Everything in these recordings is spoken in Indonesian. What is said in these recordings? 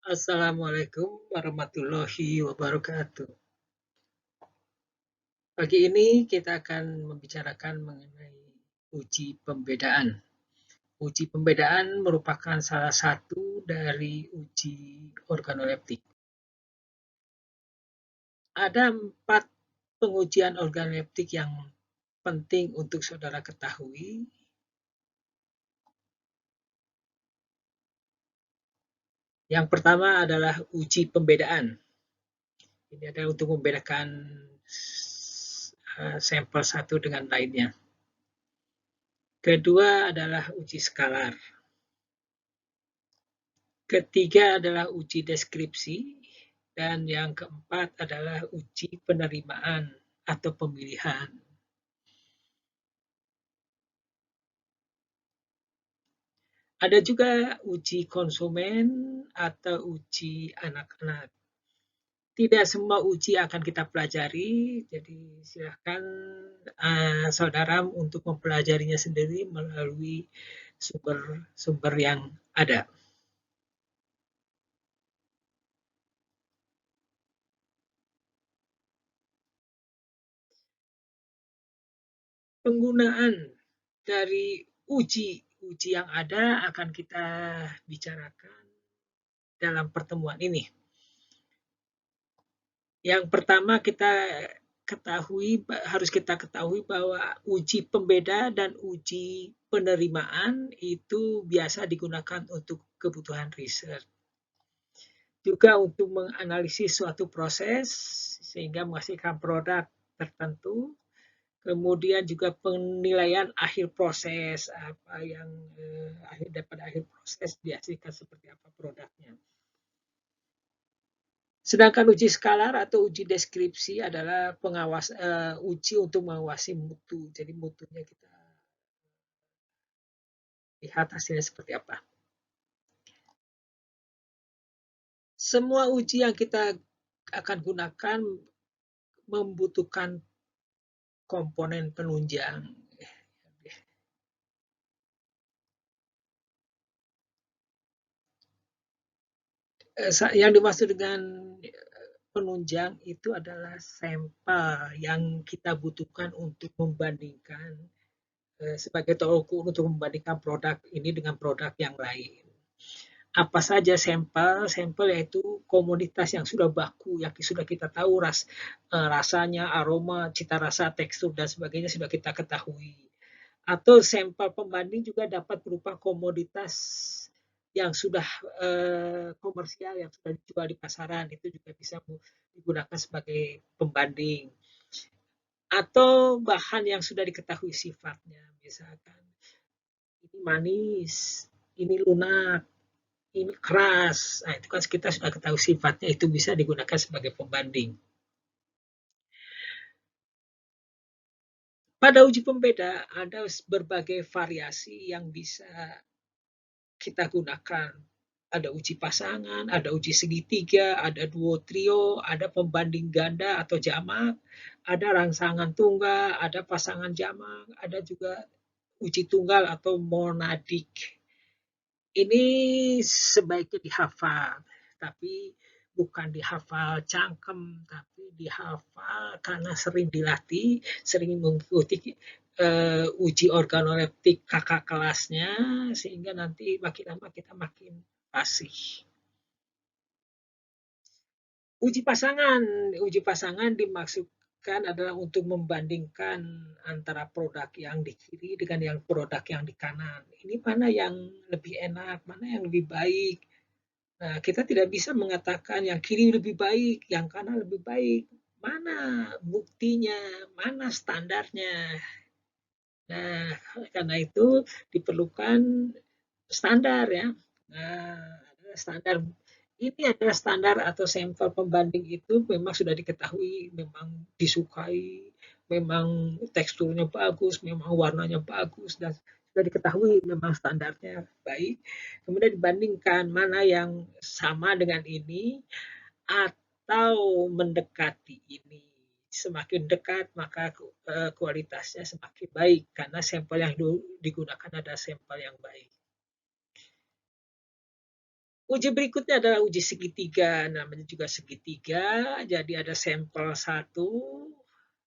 Assalamualaikum warahmatullahi wabarakatuh. Pagi ini kita akan membicarakan mengenai uji pembedaan. Uji pembedaan merupakan salah satu dari uji organoleptik. Ada 4 pengujian organoleptik yang penting untuk saudara ketahui. Yang pertama adalah uji pembedaan. Ini adalah untuk membedakan sampel satu dengan lainnya. Kedua adalah uji skalar. Ketiga adalah uji deskripsi. Dan yang keempat adalah uji penerimaan atau pemilihan. Ada juga uji konsumen atau uji anak-anak. Tidak semua uji akan kita pelajari, jadi silakan saudara untuk mempelajarinya sendiri melalui sumber-sumber yang ada. Penggunaan dari uji yang ada akan kita bicarakan dalam pertemuan ini. Yang pertama harus kita ketahui bahwa uji pembeda dan uji penerimaan itu biasa digunakan untuk kebutuhan riset. Juga untuk menganalisis suatu proses sehingga menghasilkan produk tertentu. Kemudian juga penilaian akhir proses, apa yang akhir proses dihasilkan seperti apa produknya. Sedangkan uji skalar atau uji deskripsi adalah uji untuk mengawasi mutu. Jadi mutunya kita lihat hasilnya seperti apa. Semua uji yang kita akan gunakan membutuhkan komponen penunjang. Yang dimaksud dengan penunjang itu adalah sampel yang kita butuhkan untuk membandingkan sebagai tolok ukur untuk membandingkan produk ini dengan produk yang lain. Apa saja sampel? Sampel yaitu komoditas yang sudah baku, yang sudah kita tahu rasanya, aroma, cita rasa, tekstur, dan sebagainya sudah kita ketahui. Atau sampel pembanding juga dapat berupa komoditas yang sudah komersial, yang sudah dijual di pasaran, itu juga bisa digunakan sebagai pembanding. Atau bahan yang sudah diketahui sifatnya, misalkan ini manis, ini lunak, ini keras. Nah, itu kan kita sudah ketahui sifatnya, itu bisa digunakan sebagai pembanding. Pada uji pembeda ada berbagai variasi yang bisa kita gunakan. Ada uji pasangan, ada uji segitiga, ada duo trio, ada pembanding ganda atau jamak, ada rangsangan tunggal, ada pasangan jamak, ada juga uji tunggal atau monadik. Ini sebaiknya dihafal, tapi bukan dihafal cangkem, tapi dihafal karena sering dilatih, sering mengikuti uji organoleptik kakak kelasnya, sehingga nanti makin lama kita makin fasih. Uji pasangan dimaksudkan adalah untuk membandingkan antara produk yang di kiri dengan yang produk yang di kanan. Ini mana yang lebih enak, mana yang lebih baik. Nah, kita tidak bisa mengatakan yang kiri lebih baik, yang kanan lebih baik. Mana buktinya, mana standarnya. Nah, karena itu diperlukan standar ya. Nah, standar ini adalah standar atau sampel pembanding itu memang sudah diketahui, memang disukai, memang teksturnya bagus, memang warnanya bagus, dan sudah diketahui memang standarnya baik. Kemudian dibandingkan mana yang sama dengan ini atau mendekati ini. Semakin dekat maka kualitasnya semakin baik karena sampel yang digunakan adalah sampel yang baik. Uji berikutnya adalah uji segitiga, namanya juga segitiga. Jadi ada sampel 1,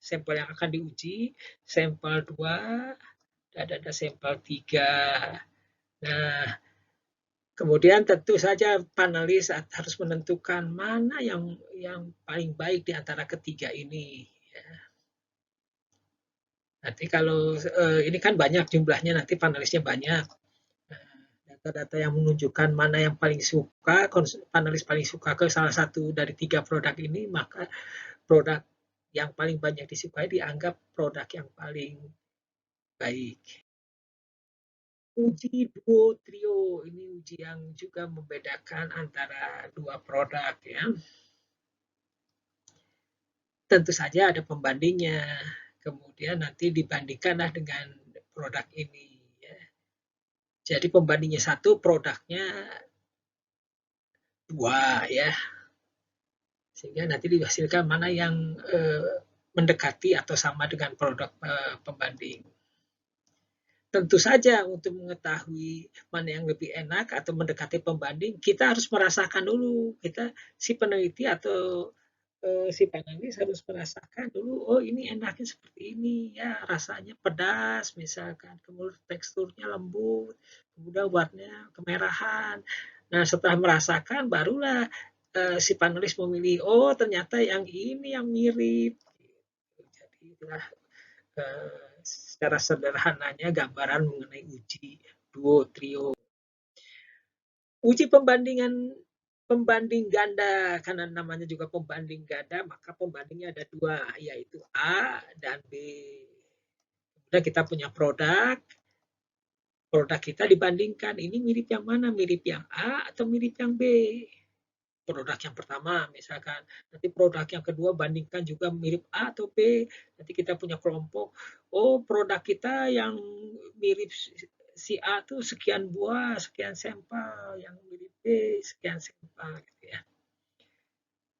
sampel yang akan diuji, sampel 2, dan ada sampel 3. Nah, kemudian tentu saja panelis harus menentukan mana yang paling baik di antara ketiga ini. Ya. Nanti kalau ini kan banyak jumlahnya, nanti panelisnya banyak. Data-data yang menunjukkan mana yang paling suka, panelis paling suka ke salah satu dari 3 produk ini, maka produk yang paling banyak disukai dianggap produk yang paling baik. Uji duo trio ini uji yang juga membedakan antara dua produk ya. Tentu saja ada pembandingnya. Kemudian nanti dibandingkanlah dengan produk ini ya. Jadi pembandingnya 1, produknya 2 ya. Sehingga nanti dihasilkan mana yang mendekati atau sama dengan produk pembanding. Tentu saja untuk mengetahui mana yang lebih enak atau mendekati pembanding, kita harus merasakan dulu. Si peneliti atau si panelis harus merasakan dulu, oh ini enaknya seperti ini ya, rasanya pedas misalkan, kemudian teksturnya lembut, kemudian warnanya kemerahan. Nah setelah merasakan barulah si panelis memilih, oh ternyata yang ini yang mirip. Jadi itulah secara sederhananya gambaran mengenai uji duo trio. Uji pembanding ganda, karena namanya juga pembanding ganda, maka pembandingnya ada 2, yaitu A dan B. Kemudian kita punya produk kita dibandingkan, ini mirip yang mana? Mirip yang A atau mirip yang B? Produk yang pertama misalkan, nanti produk yang kedua bandingkan juga mirip A atau B, nanti kita punya kelompok, oh produk kita yang mirip si A tuh sekian buah, sekian sampel, yang mirip B sekian sampel gitu ya.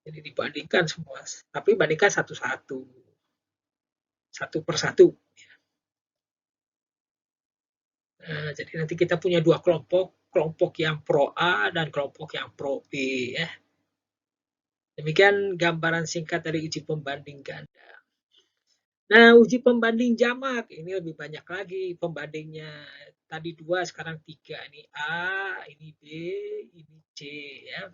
Jadi dibandingkan semua, tapi bandingkan satu-satu, satu per satu. Nah, jadi nanti kita punya 2 kelompok yang pro A dan kelompok yang pro B ya. Demikian gambaran singkat dari uji pembanding ganda. Nah, uji pembanding jamak ini lebih banyak lagi pembandingnya. Tadi 2, sekarang 3. Ini A, ini B, ini C ya.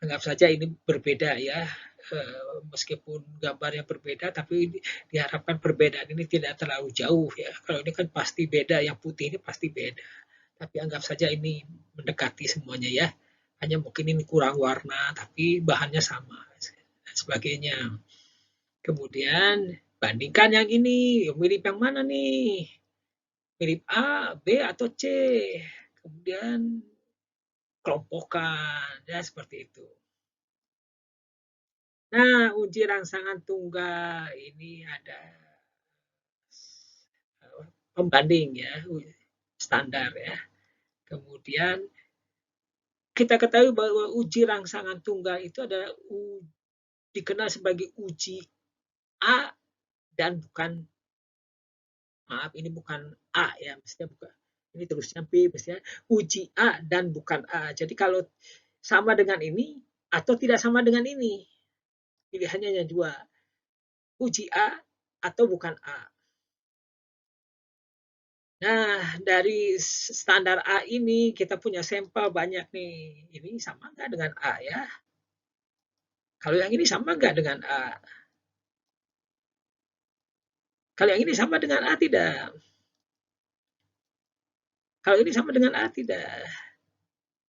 Anggap saja ini berbeda ya. Meskipun gambarnya berbeda, tapi diharapkan perbedaan ini tidak terlalu jauh ya. Kalau ini kan pasti beda, yang putih ini pasti beda. Tapi anggap saja ini mendekati semuanya ya. Hanya mungkin ini kurang warna, tapi bahannya sama dan sebagainya. Kemudian bandingkan yang ini, mirip yang mana nih? Mirip A, B, atau C? Kemudian kelompokkan, ya seperti itu. Nah, uji rangsangan tunggal ini ada pembanding ya, standar ya. Kemudian kita ketahui bahwa uji rangsangan tunggal itu adalah dikenal sebagai uji A dan bukan, maaf ini bukan A ya, mestinya bukan. Ini terusnya B, mestinya uji A dan bukan A. Jadi kalau sama dengan ini atau tidak sama dengan ini, pilihannya hanya 2. Uji A atau bukan A. Nah, dari standar A ini kita punya sampel banyak nih. Ini sama nggak dengan A ya? Kalau yang ini sama nggak dengan A? Kalau yang ini sama dengan A tidak? Kalau ini sama dengan A tidak?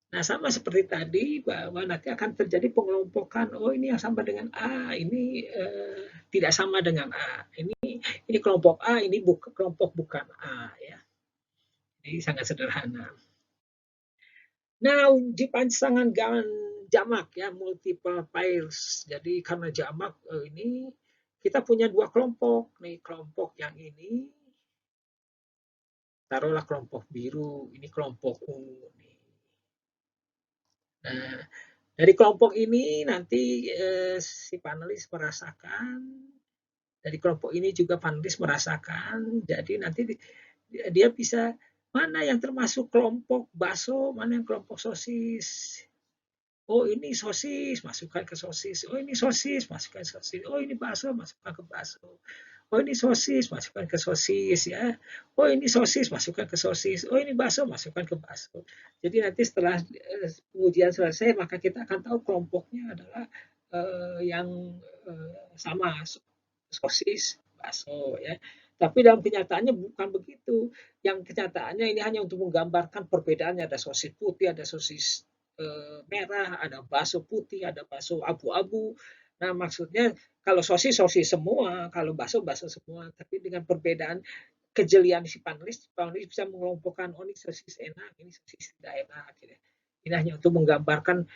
Nah, sama seperti tadi bahwa nanti akan terjadi pengelompokan. Oh, ini yang sama dengan A, ini tidak sama dengan A. Ini kelompok A, ini kelompok bukan A ya. Jadi sangat sederhana. Nah, uji pasangan jamak ya, multiple pairs. Jadi karena jamak ini kita punya 2 kelompok. Nih, kelompok yang ini taruhlah kelompok biru, ini kelompok ungu nih. Nah, dari kelompok ini nanti si panelis merasakan, dari kelompok ini juga panelis merasakan, jadi nanti dia bisa mana yang termasuk kelompok bakso, mana yang kelompok sosis. Oh ini sosis, masukkan ke sosis. Oh ini sosis, masukkan ke sosis. Oh ini bakso, masukkan ke bakso. Oh ini sosis, masukkan ke sosis ya. Oh ini sosis, masukkan ke sosis. Oh ini bakso, masukkan ke bakso. Jadi nanti setelah pengujian selesai, maka kita akan tahu kelompoknya adalah yang sama sosis, bakso ya. Tapi dalam kenyataannya bukan begitu. Yang kenyataannya ini hanya untuk menggambarkan perbedaannya. Ada sosis putih, ada sosis merah, ada bakso putih, ada bakso abu-abu. Nah, maksudnya kalau sosis sosis semua, kalau bakso bakso semua. Tapi dengan perbedaan kejelian si panelis, panelis bisa mengelompokkan oh ini sosis enak, ini sosis tidak enak. Gitu. Ini hanya untuk menggambarkan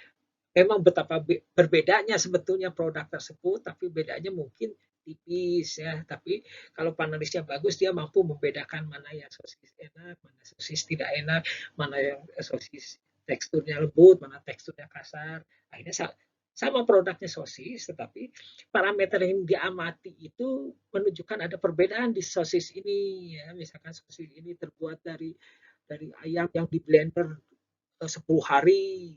memang betapa berbedanya sebetulnya produk tersebut, tapi bedanya mungkin tipis ya. Tapi kalau panelisnya bagus, dia mampu membedakan mana yang sosis enak, mana sosis tidak enak, mana yang sosis teksturnya lembut, mana teksturnya kasar. Akhirnya sama produknya sosis, tetapi parameter yang diamati itu menunjukkan ada perbedaan di sosis ini. Ya. Misalkan sosis ini terbuat dari ayam yang di blender 10 hari,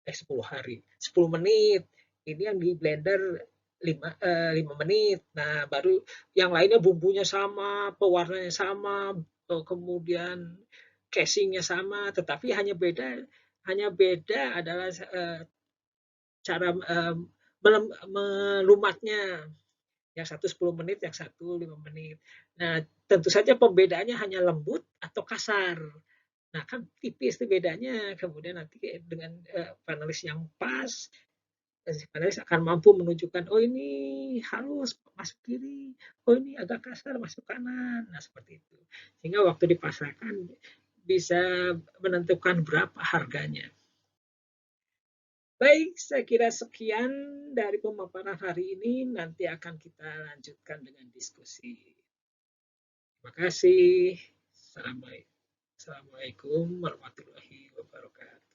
10 hari, 10 menit. Ini yang di blender 5 menit. Nah, baru yang lainnya bumbunya sama, pewarnanya sama, kemudian casingnya sama, tetapi hanya beda adalah cara melumatnya. Yang satu 10 menit, yang satu 5 menit. Nah, tentu saja pembedaannya hanya lembut atau kasar. Nah, kan tipis tuh bedanya. Kemudian nanti dengan panelis yang pas, panelis akan mampu menunjukkan, oh ini halus masuk kiri, oh ini agak kasar masuk kanan. Nah, seperti itu. Sehingga waktu dipasarkan bisa menentukan berapa harganya. Baik, saya kira sekian dari pemaparan hari ini. Nanti akan kita lanjutkan dengan diskusi. Terima kasih. Assalamualaikum warahmatullahi wabarakatuh.